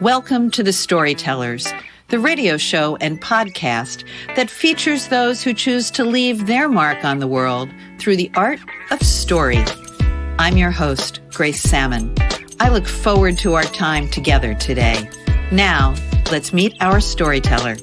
Welcome to the Storytellers, the radio show and podcast that features those who choose to leave their mark on the world through the art of story. I'm your host, Grace Sammon. I look forward to our time together today. Now, let's meet our storyteller.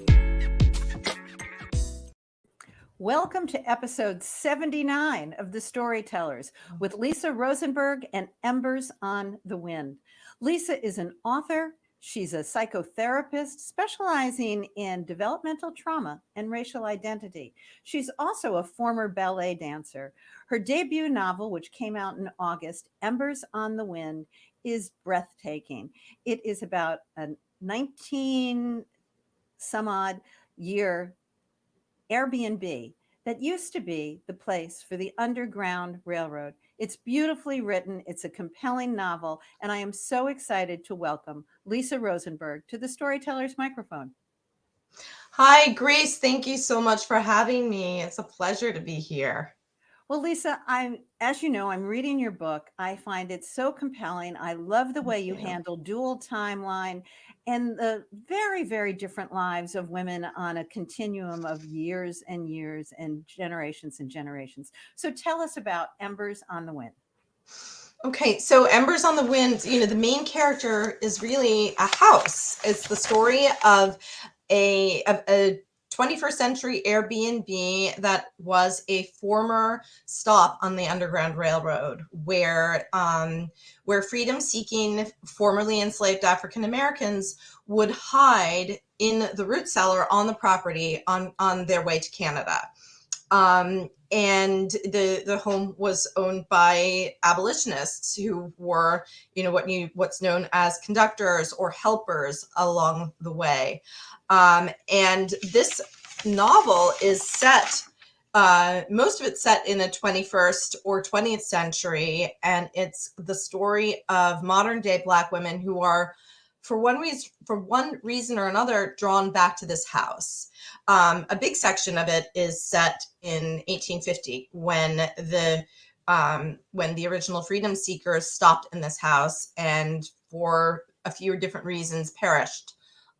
Welcome to episode 79 of the Storytellers with Lisa Rosenberg and Embers on the Wind. Lisa is an author. She's a psychotherapist specializing in developmental trauma and racial identity. She's also a former ballet dancer. Her debut novel, which came out in August, Embers on the Wind, is breathtaking. It is about a 19-some-odd year Airbnb that used to be the place for the Underground Railroad. It's beautifully written. It's a compelling novel. And I am so excited to welcome Lisa Rosenberg to the Storyteller's microphone. Hi, Grace. Thank you so much for having me. It's a pleasure to be here. Well, Lisa, as you know, I'm reading your book. I find it so compelling. I love the way you handle dual timeline and the very, very different lives of women on a continuum of years and years and generations and generations. So tell us about Embers on the Wind. Okay, so Embers on the Wind, the main character is really a house. It's the story of a 21st century Airbnb that was a former stop on the Underground Railroad where freedom-seeking, formerly enslaved African Americans would hide in the root cellar on the property on their way to Canada. And the home was owned by abolitionists who were, what's known as conductors or helpers along the way. And this novel is set, most of it's set in the 21st or 20th century. And it's the story of modern day Black women who are, for one reason or another, drawn back to this house. A big section of it is set in 1850 when the original freedom seekers stopped in this house and for a few different reasons perished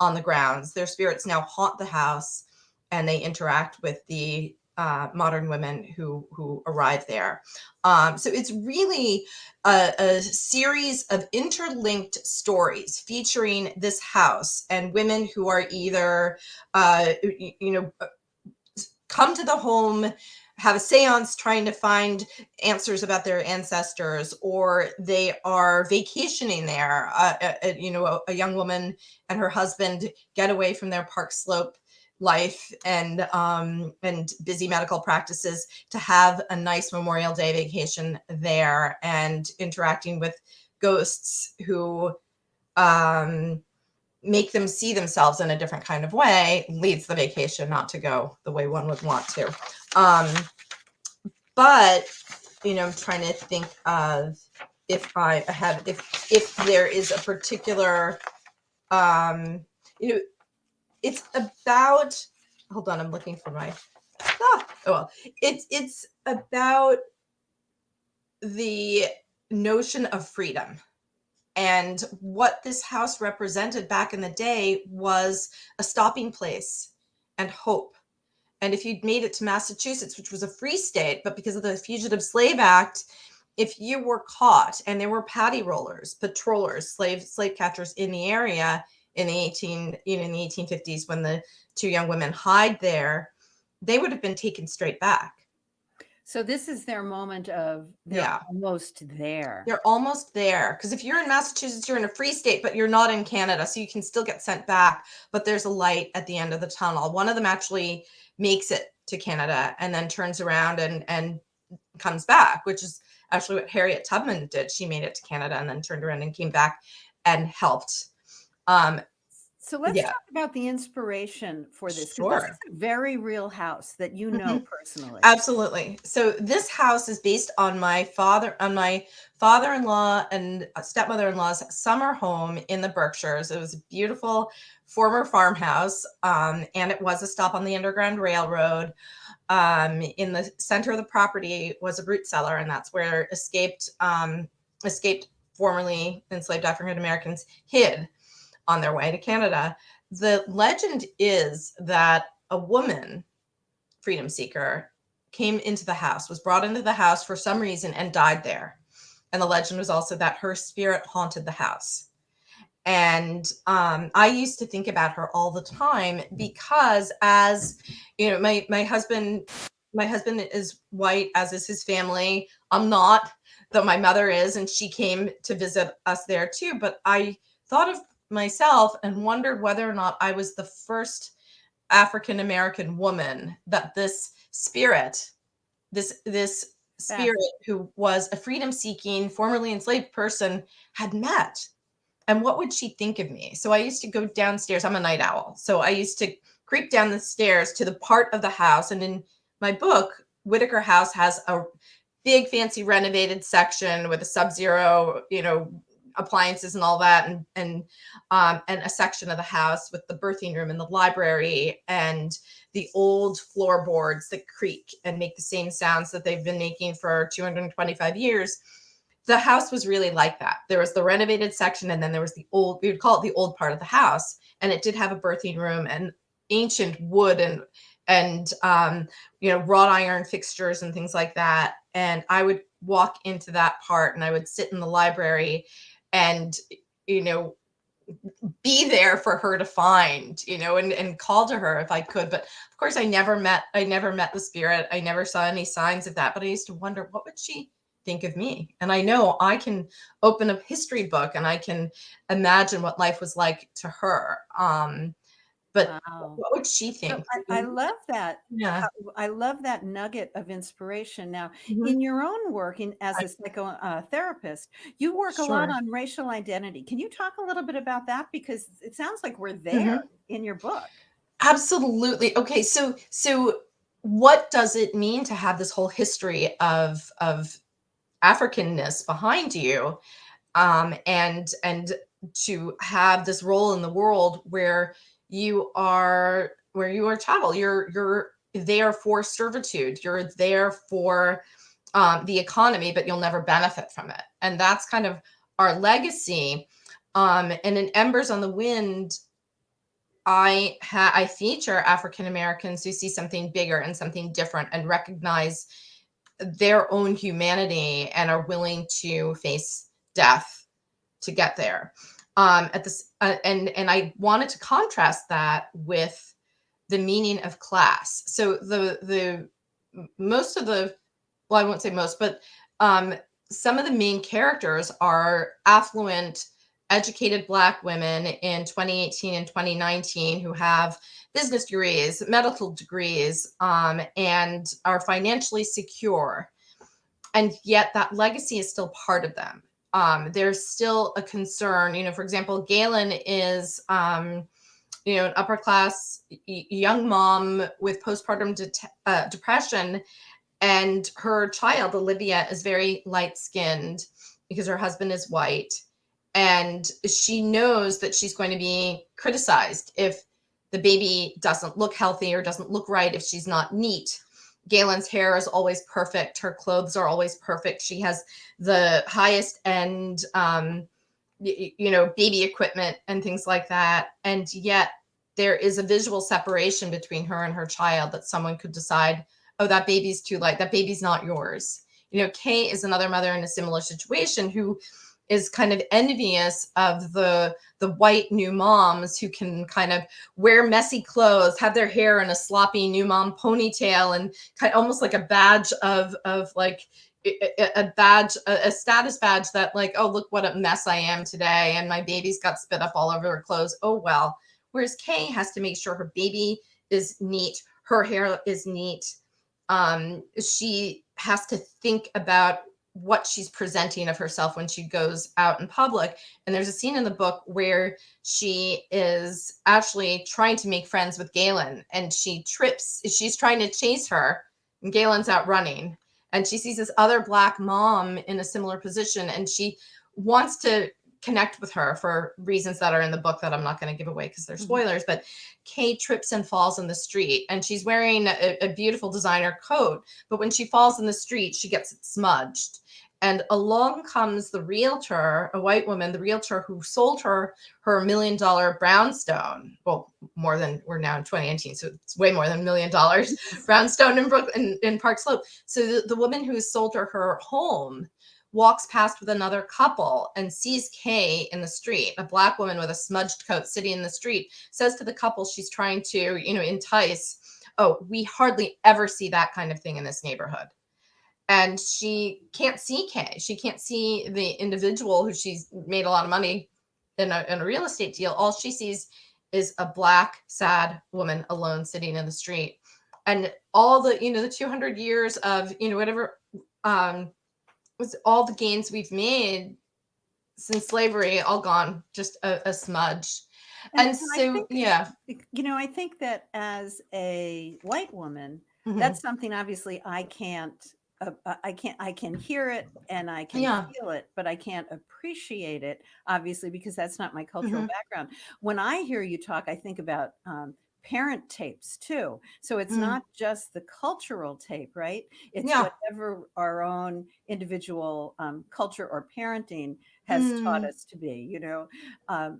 on the grounds. Their spirits now haunt the house and they interact with the modern women who arrive there. So it's really a series of interlinked stories featuring this house and women who are either, come to the home, have a seance trying to find answers about their ancestors, or they are vacationing there. A young woman and her husband get away from their Park Slope life and busy medical practices to have a nice Memorial Day vacation there and interacting with ghosts who make them see themselves in a different kind of way, leads the vacation not to go the way one would want to. But I'm trying to think of if there is a particular, it's about, hold on, I'm looking for my, it's about the notion of freedom. And what this house represented back in the day was a stopping place and hope. And if you'd made it to Massachusetts, which was a free state, but because of the Fugitive Slave Act, if you were caught, and there were paddy rollers, patrollers, slave catchers in the area in the 1850s, when the two young women hide there, they would have been taken straight back. So this is their moment of they're almost there. They're almost there. Because if you're in Massachusetts, you're in a free state, but you're not in Canada. So you can still get sent back. But there's a light at the end of the tunnel. One of them actually makes it to Canada and then turns around and comes back, which is actually what Harriet Tubman did. She made it to Canada and then turned around and came back and helped. So let's talk about the inspiration for this. Sure. This is a very real house that you know personally. Absolutely. So this house is based on my father-in-law and stepmother-in-law's summer home in the Berkshires. It was a beautiful former farmhouse, and it was a stop on the Underground Railroad. In the center of the property was a root cellar, and that's where escaped formerly enslaved African Americans hid. on their way to Canada. The legend is that a woman, freedom seeker, came into the house, was brought into the house for some reason and died there. And the legend was also that her spirit haunted the house. And I used to think about her all the time because, as you know, my husband is white, as is his family. I'm not, though my mother is, and she came to visit us there too. But I thought of myself and wondered whether or not I was the first African American woman that this spirit, this spirit who was a freedom seeking, formerly enslaved person, had met. And what would she think of me? So I used to go downstairs. I'm a night owl. So I used to creep down the stairs to the part of the house. And in my book, Whitaker House has a big, fancy renovated section with a Sub-Zero, appliances and all that, and a section of the house with the birthing room and the library and the old floorboards that creak and make the same sounds that they've been making for 225 years. The house was really like that. There was the renovated section, and then there was the old, we would call it the old part of the house. And it did have a birthing room and ancient wood and wrought iron fixtures and things like that. And I would walk into that part and I would sit in the library and, be there for her to find, and call to her if I could. But of course I never met the spirit. I never saw any signs of that, but I used to wonder, what would she think of me? And I know I can open a history book and I can imagine what life was like to her. But Wow. what would she So think? I love that. Yeah. I love that nugget of inspiration. Now, Mhm. in your own work as a psychotherapist, you work a lot Sure. on racial identity. Can you talk a little bit about that? Because it sounds like we're there Mhm. in your book. Absolutely. Okay, so what does it mean to have this whole history of Africanness behind you, and to have this role in the world where you are chattel? You're there for servitude. You're there for the economy, but you'll never benefit from it. And that's kind of our legacy. And in Embers on the Wind, I feature African Americans who see something bigger and something different and recognize their own humanity and are willing to face death to get there. At this and I wanted to contrast that with the meaning of class. So the most of the, well, I won't say most, but um, some of the main characters are affluent, educated Black women in 2018 and 2019 who have business degrees, medical degrees, and are financially secure. And yet that legacy is still part of them. There's still a concern. For example, Galen is, an upper class young mom with postpartum depression, and her child, Olivia, is very light skinned because her husband is white. And she knows that she's going to be criticized if the baby doesn't look healthy or doesn't look right, if she's not neat. Galen's hair is always perfect. Her clothes are always perfect. She has the highest end, baby equipment and things like that. And yet there is a visual separation between her and her child that someone could decide, oh, that baby's too light. That baby's not yours. Kay is another mother in a similar situation who is kind of envious of the white new moms who can kind of wear messy clothes, have their hair in a sloppy new mom ponytail, and kind of almost like a badge of like a badge, a status badge that, like, oh, look what a mess I am today, and my baby's got spit up all over her clothes. Oh well. Whereas Kay has to make sure her baby is neat, her hair is neat. She has to think about what she's presenting of herself when she goes out in public. And there's a scene in the book where she is actually trying to make friends with Galen, and she trips. She's trying to chase her, and Galen's out running. And she sees this other Black mom in a similar position, and she wants to connect with her for reasons that are in the book that I'm not going to give away because they're spoilers. But Kay trips and falls in the street, and she's wearing a beautiful designer coat. But when she falls in the street, she gets it smudged. And along comes the realtor, a white woman, the realtor who sold her $1 million brownstone. Well, more than, we're now in 2019, so it's way more than $1 million brownstone in Brooklyn, in Park Slope. So the woman who sold her home walks past with another couple and sees Kay in the street, a Black woman with a smudged coat sitting in the street, says to the couple she's trying to, entice, "Oh, we hardly ever see that kind of thing in this neighborhood." And she can't see Kay. She can't see the individual who she's made a lot of money in a real estate deal. All she sees is a Black, sad woman alone sitting in the street. And all the, the 200 years of, whatever, was all the gains we've made since slavery, all gone, just a smudge. And I so, think, yeah. I think that as a white woman, Mhm. that's something obviously I can't, I can hear it and I can Yeah. feel it, but I can't appreciate it, obviously, because that's not my cultural Mhm. background. When I hear you talk, I think about parent tapes too. So it's Mm. not just the cultural tape, right? It's Yeah. whatever our own individual culture or parenting has taught Mm. us to be,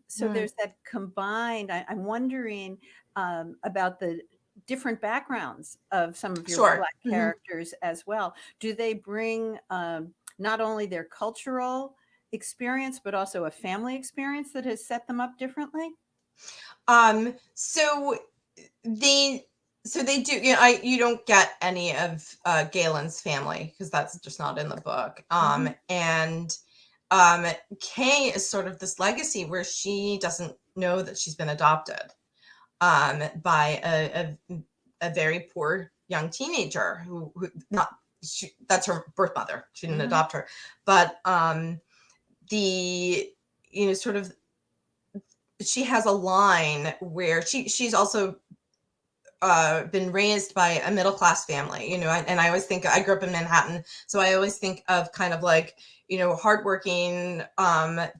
so Mm. there's that combined. I'm wondering about the different backgrounds of some of your Sure. Black Mhm. characters as well. Do they bring not only their cultural experience, but also a family experience that has set them up differently? So they do, you don't get any of Galen's family because that's just not in the book. And Kay is sort of this legacy where she doesn't know that she's been adopted by a very poor young teenager who not that's her birth mother. She didn't adopt her, but the sort of, she has a line where she's also been raised by a middle class family, and I always think, I grew up in Manhattan, so I always think of kind of like, hardworking,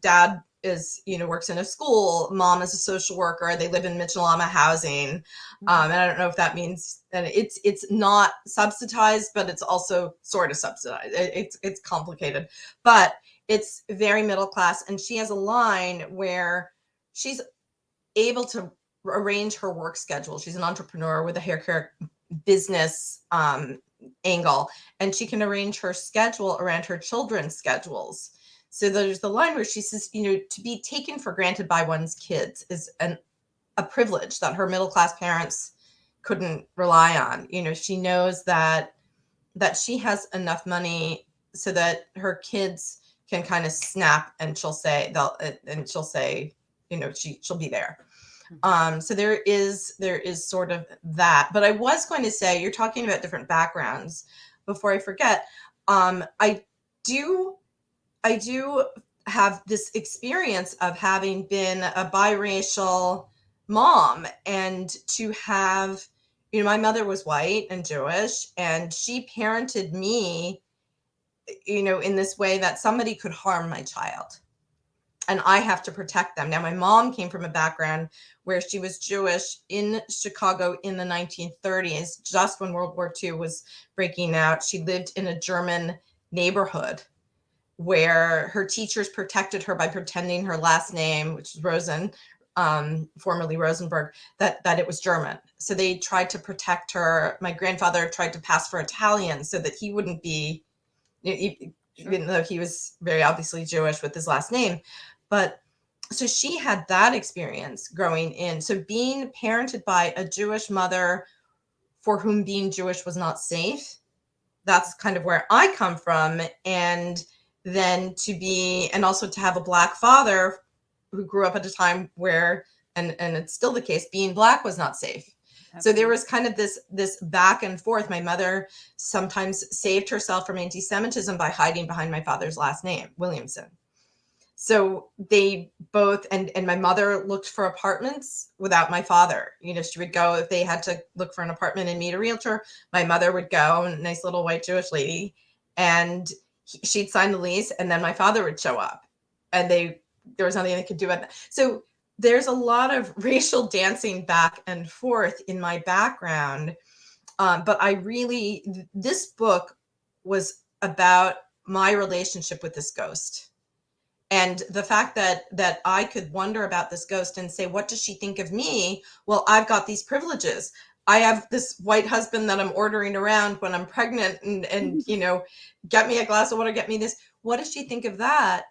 dad is, works in a school, mom is a social worker, they live in Mitchell-Lama housing. And I don't know if that means that it's not subsidized, but it's also sort of subsidized. It's complicated, but it's very middle class. And she has a line where she's able to arrange her work schedule. She's an entrepreneur with a hair care business angle, and she can arrange her schedule around her children's schedules. So there's the line where she says, to be taken for granted by one's kids is a privilege that her middle class parents couldn't rely on. She knows that she has enough money so that her kids can kind of snap, and she'll say she'll be there. So there is sort of that. But I was going to say, you're talking about different backgrounds. Before I forget, I do have this experience of having been a biracial mom, and to have, my mother was white and Jewish, and she parented me, in this way that somebody could harm my child, and I have to protect them. Now, my mom came from a background where she was Jewish in Chicago in the 1930s, just when World War II was breaking out. She lived in a German neighborhood where her teachers protected her by pretending her last name, which is Rosen, formerly Rosenberg, that it was German. So they tried to protect her. My grandfather tried to pass for Italian so that he wouldn't be, even though he was very obviously Jewish with his last name. But so she had that experience growing in. So being parented by a Jewish mother for whom being Jewish was not safe, that's kind of where I come from. And then and also to have a Black father who grew up at a time where, and it's still the case, being Black was not safe. So there was kind of this back and forth. My mother sometimes saved herself from anti-Semitism by hiding behind my father's last name, Williamson. So they both, and my mother looked for apartments without my father. She would go, if they had to look for an apartment and meet a realtor, my mother would go, a nice little white Jewish lady, and she'd sign the lease, and then my father would show up, and there was nothing they could do about that. So there's a lot of racial dancing back and forth in my background. But this book was about my relationship with this ghost. And the fact that I could wonder about this ghost and say, what does she think of me? Well, I've got these privileges. I have this white husband that I'm ordering around when I'm pregnant and get me a glass of water, get me this. What does she think of that?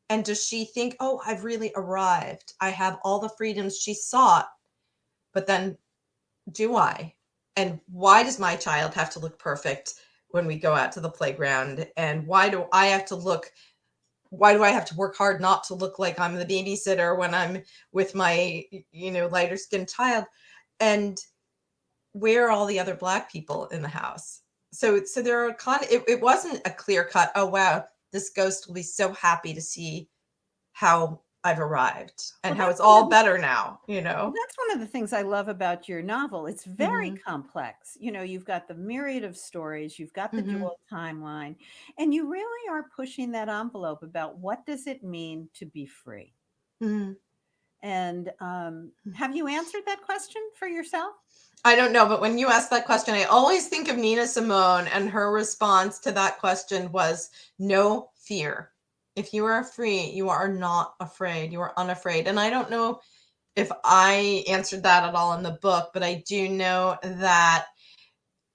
And does she think, oh, I've really arrived. I have all the freedoms she sought. But then do I? And why does my child have to look perfect when we go out to the playground? And why do I have to work hard not to look like I'm the babysitter when I'm with my, lighter skinned child? And where are all the other Black people in the house? So there are it wasn't a clear cut, oh, wow, this ghost will be so happy to see how I've arrived and Well, how it's all better now. that's one of the things I love about your novel. It's very Mm-hmm. complex. You've got the myriad of stories, you've got the Mm-hmm. dual timeline, and you really are pushing that envelope about what does it mean to be free. Mm-hmm. And have you answered that question for yourself? I don't know, but when you ask that question, I always think of Nina Simone, and her response to that question was no fear. If you are free, you are not afraid. You are unafraid. And I don't know if I answered that at all in the book, but I do know that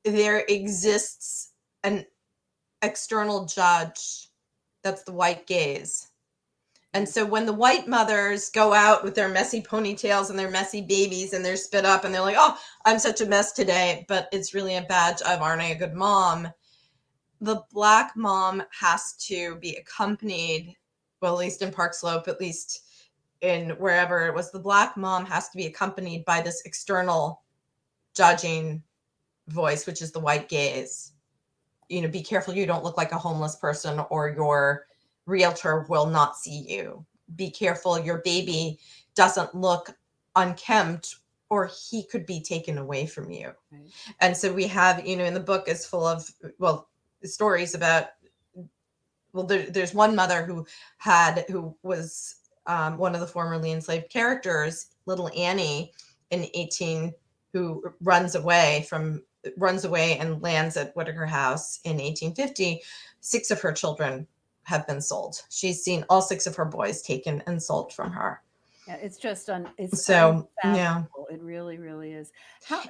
there exists an external judge. That's the white gaze. And so when the white mothers go out with their messy ponytails and their messy babies and they're spit up and they're like, oh, I'm such a mess today, but it's really a badge of aren't I a good mom? The Black mom has to be accompanied, well, at least in Park Slope, at least in wherever it was, the Black mom has to be accompanied by this external judging voice, which is the white gaze. Be careful you don't look like a homeless person or your realtor will not see you. Be careful your baby doesn't look unkempt or he could be taken away from you. Right. And so we have, in the book is full of, stories about, there's one mother who was one of the formerly enslaved characters, little Annie in 18, who runs away and lands at Whitaker House in 1850. 6 of her children have been sold. She's seen all 6 of her boys taken and sold from her. Yeah, it's just it's so unfathomable. It really, really is.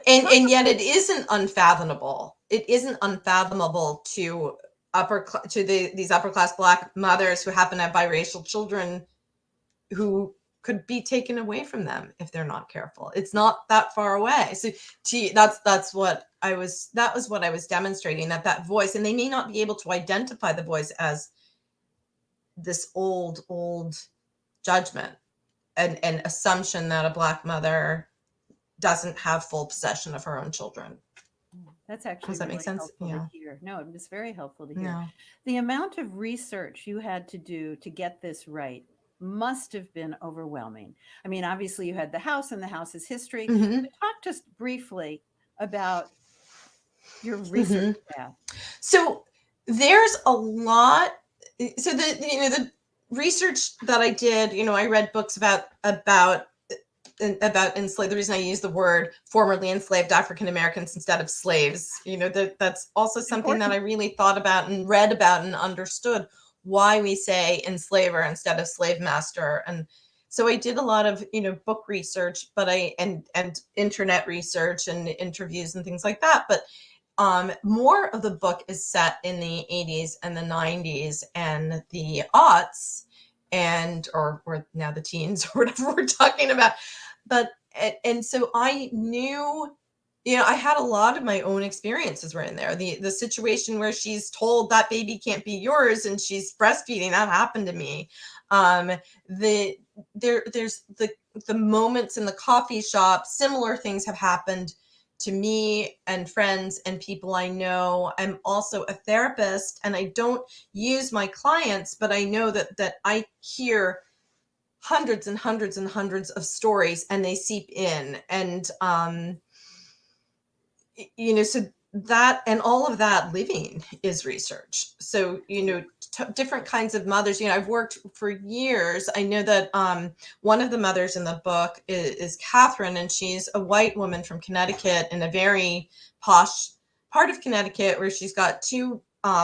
And yet it isn't unfathomable. It isn't unfathomable to these upper class Black mothers who happen to have biracial children who could be taken away from them if they're not careful. It's not that far away. So that was what I was demonstrating, that voice, and they may not be able to identify the voice as this old judgment and assumption that a Black mother doesn't have full possession of her own children. That's actually Does that really make sense? helpful to hear. No, it was very helpful to hear. Yeah. The amount of research you had to do to get this right must have been overwhelming. I mean, obviously you had the house and the house's history. Mm-hmm. But talk just briefly about your research path. So there's a lot. So the research that I did, I read books about enslaved. The reason I use the word formerly enslaved African Americans instead of slaves, that's also something that I really thought about and read about and understood why we say enslaver instead of slave master. And so I did a lot of, book research, but and internet research and interviews and things like that. But more of the book is set in the 80s and the 90s and the aughts or now the teens or whatever we're talking about. But, and so I knew, I had a lot of my own experiences were in there. The situation where she's told that baby can't be yours and she's breastfeeding, that happened to me. There's the moments in the coffee shop, similar things have happened to me and friends and people I know. I'm also a therapist and I don't use my clients, but I know that I hear hundreds and hundreds and hundreds of stories and they seep in. And, so that and all of that living is research. So, different kinds of mothers, I've worked for years. I know that one of the mothers in the book is Catherine, and she's a white woman from Connecticut in a very posh part of Connecticut where she's got 2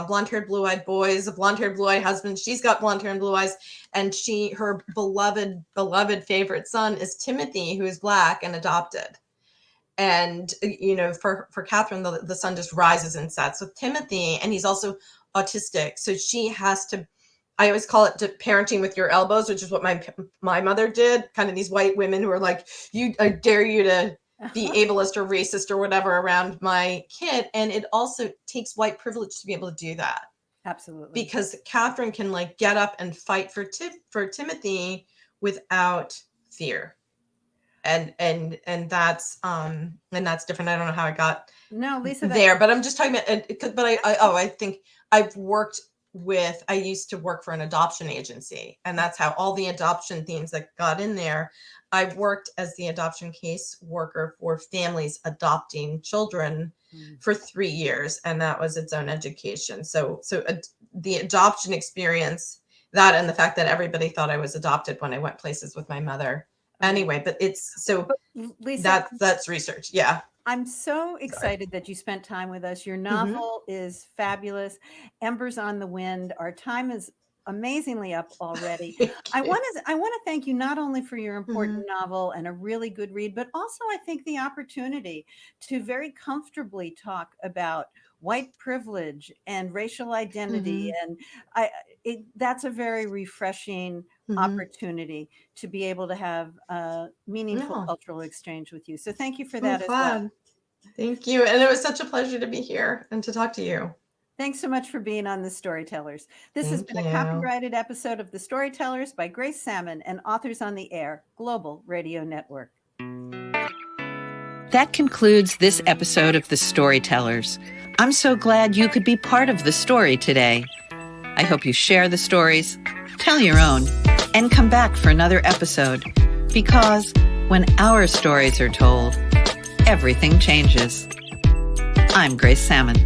blonde-haired, blue-eyed boys, a blonde-haired, blue-eyed husband. She's got blonde hair and blue eyes, and her beloved favorite son is Timothy, who is Black and adopted. And for Catherine, the sun just rises and sets with Timothy, and he's also autistic, so she has to. I always call it parenting with your elbows, which is what my mother did. Kind of these white women who are like, I dare you to be ableist or racist or whatever around my kid. And it also takes white privilege to be able to do that. Absolutely. Because Catherine can like get up and fight for Timothy without fear. And that's different. I don't know how I got Lisa, there, but I'm just talking about, but I think I used to work for an adoption agency, and that's how all the adoption themes that got in there. I worked as the adoption case worker for families adopting children for 3 years, and that was its own education. So the adoption experience, that and the fact that everybody thought I was adopted when I went places with my mother. Anyway, but it's so Lisa, that's research. Yeah. I'm so excited that you spent time with us. Your novel is fabulous. Embers on the Wind. Our time is amazingly up already. I want to thank you not only for your important novel and a really good read, but also I think the opportunity to very comfortably talk about white privilege and racial identity. And that's a very refreshing opportunity to be able to have a meaningful cultural exchange with you. So thank you for that as well. Thank you. And it was such a pleasure to be here and to talk to you. Thanks so much for being on the Storytellers. This has been a copyrighted episode of the Storytellers by Grace Sammon and Authors on the Air, Global Radio Network. That concludes this episode of the Storytellers. I'm so glad you could be part of the story today. I hope you share the stories, tell your own, and come back for another episode, because when our stories are told, everything changes. I'm Grace Sammon.